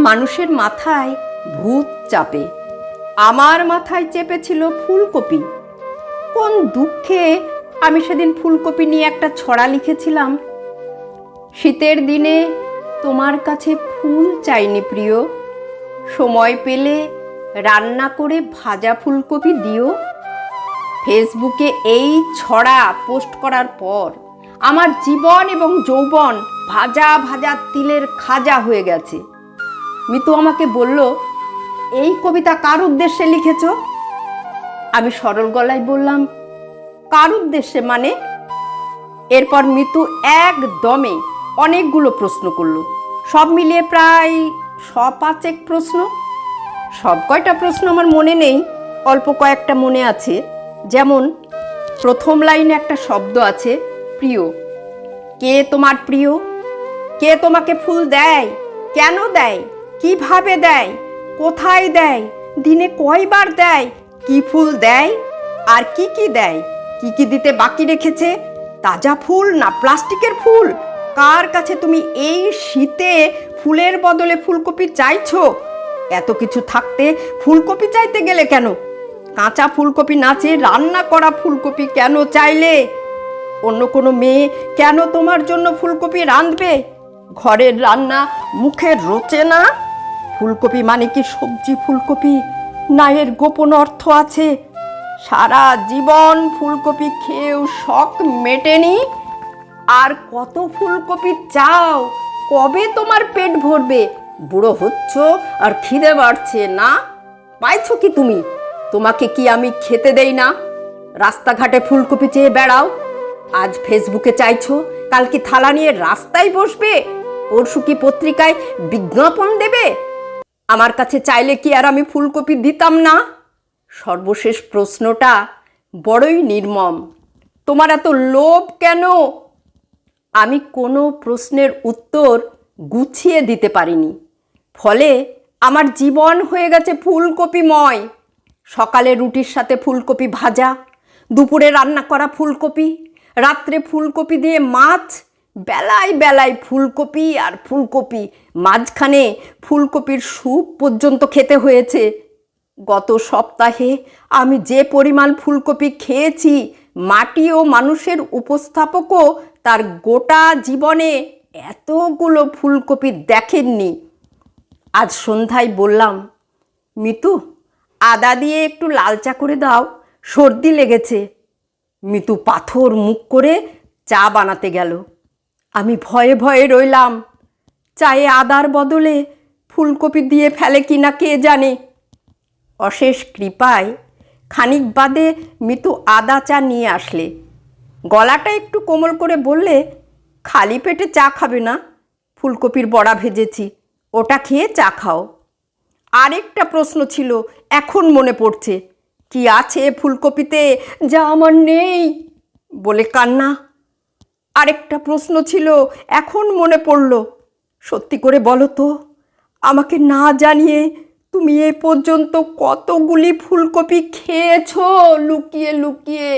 মানুষের মাথায় ভূত চাপে, আমার মাথায় চেপেছিল ফুলকপি। কোন দুঃখে আমি সেদিন ফুলকপি নিয়ে একটা ছড়া লিখেছিলাম। শীতের দিনে তোমার কাছে ফুল চাইনি প্রিয়, সময় পেলে রান্না করে ভাজা ফুলকপি দিও। ফেসবুকে এই ছড়া পোস্ট করার পর আমার জীবন এবং যৌবন ভাজা ভাজা তিলের খাজা হয়ে গেছে। মিতু আমাকে বলল, এই কবিতা কার উদ্দেশ্যে লিখেছ? আমি সরল গলায় বললাম, কার উদ্দেশ্যে মানে? এরপর মিতু একদমে অনেকগুলো প্রশ্ন করলো, সব মিলিয়ে প্রায় ৫ প্রশ্ন। সব কয়টা প্রশ্ন আমার মনে নেই, অল্প কয়েকটা মনে আছে। যেমন প্রথম লাইনে একটা শব্দ আছে, প্রিয়। কে তোমার প্রিয়? কে তোমাকে ফুল দেয়? কেন দেয়? কিভাবে দেয়? কোথায় দেয়? দিনে কয়বার দেয়? কি ফুল দেয়? আর কি কি দেয়? কি কি দিতে বাকি রেখেছে? তাজা ফুল না প্লাস্টিকের ফুল? কার কাছে তুমি এই শীতে ফুলের বদলে ফুলকপি চাইছো? এত কিছু থাকতে ফুলকপি চাইতে গেলে কেন? কাঁচা ফুলকপি না চেয়ে রান্না করা ফুলকপি কেন চাইলে? অন্য কোনো মেয়ে কেন তোমার জন্য ফুলকপি রাঁধবে? ঘরের রান্না মুখে রোচে না? ফুলকপি মানে কি সবজি ফুলকপি, না এর গোপন অর্থ আছে? সারা জীবন ফুলকপি খেয়েও শখ মেটেনি, আর কত ফুলকপি চাও? কবে তোমার পেট ভরবে? বুড়ো হচ্ছ আর খিদে বাড়ছে না? পাইছো কি তুমি? তোমাকে কি আমি খেতে দেই না? রাস্তাঘাটে ফুলকপি চেয়ে বেড়াও। আজ ফেসবুকে চাইছো, কাল কি থালা নিয়ে রাস্তায় বসবে? পরশু কি পত্রিকায় বিজ্ঞাপন দেবে? আমার কাছে চাইলে কি আর আমি ফুলকপি দিতাম না? সর্বশেষ প্রশ্নটা বড়ই নির্মম। তোমার এত লোভ কেন? আমি কোনো প্রশ্নের উত্তর গুছিয়ে দিতে পারিনি। ফলে আমার জীবন হয়ে গেছে ফুলকপিময়। সকালে রুটির সাথে ফুলকপি ভাজা, দুপুরে রান্না করা ফুলকপি, রাত্রে ফুলকপি দিয়ে মাছ, বেলায় বেলায় ফুলকপি আর ফুলকপি, মাঝখানে ফুলকপির স্যুপ পর্যন্ত খেতে হয়েছে। গত সপ্তাহে আমি যে পরিমাণ ফুলকপি খেয়েছি, মাটি ও মানুষের উপস্থাপকও তার গোটা জীবনে এতগুলো ফুলকপি দেখেননি। আজ সন্ধ্যায় বললাম, মিতু আদা দিয়ে একটু লাল চা করে দাও, সর্দি লেগেছে। মিতু পাথর মুখ করে চা বানাতে গেল। আমি ভয়ে ভয়ে রইলাম, চায়ে আদার বদলে ফুলকপি দিয়ে ফেলে কিনা কে জানে। অশেষ কৃপায় খানিক বাদে মিতু আদা চা নিয়ে আসলে। গলাটা একটু কোমল করে বললে, খালি পেটে চা খাবে না, ফুলকপির বড়া ভেজেছি, ওটা খেয়ে চা খাও। আরেকটা প্রশ্ন ছিল, এখন মনে পড়ছে, কি আছে ফুলকপিতে যা আমার নেই? বলে কান্না। আরেকটা প্রশ্ন ছিল, এখন মনে পড়ল, সত্যি করে বলো তো, আমাকে না জানিয়ে তুমি এ পর্যন্ত কতগুলি ফুলকপি খেয়েছো লুকিয়ে লুকিয়ে?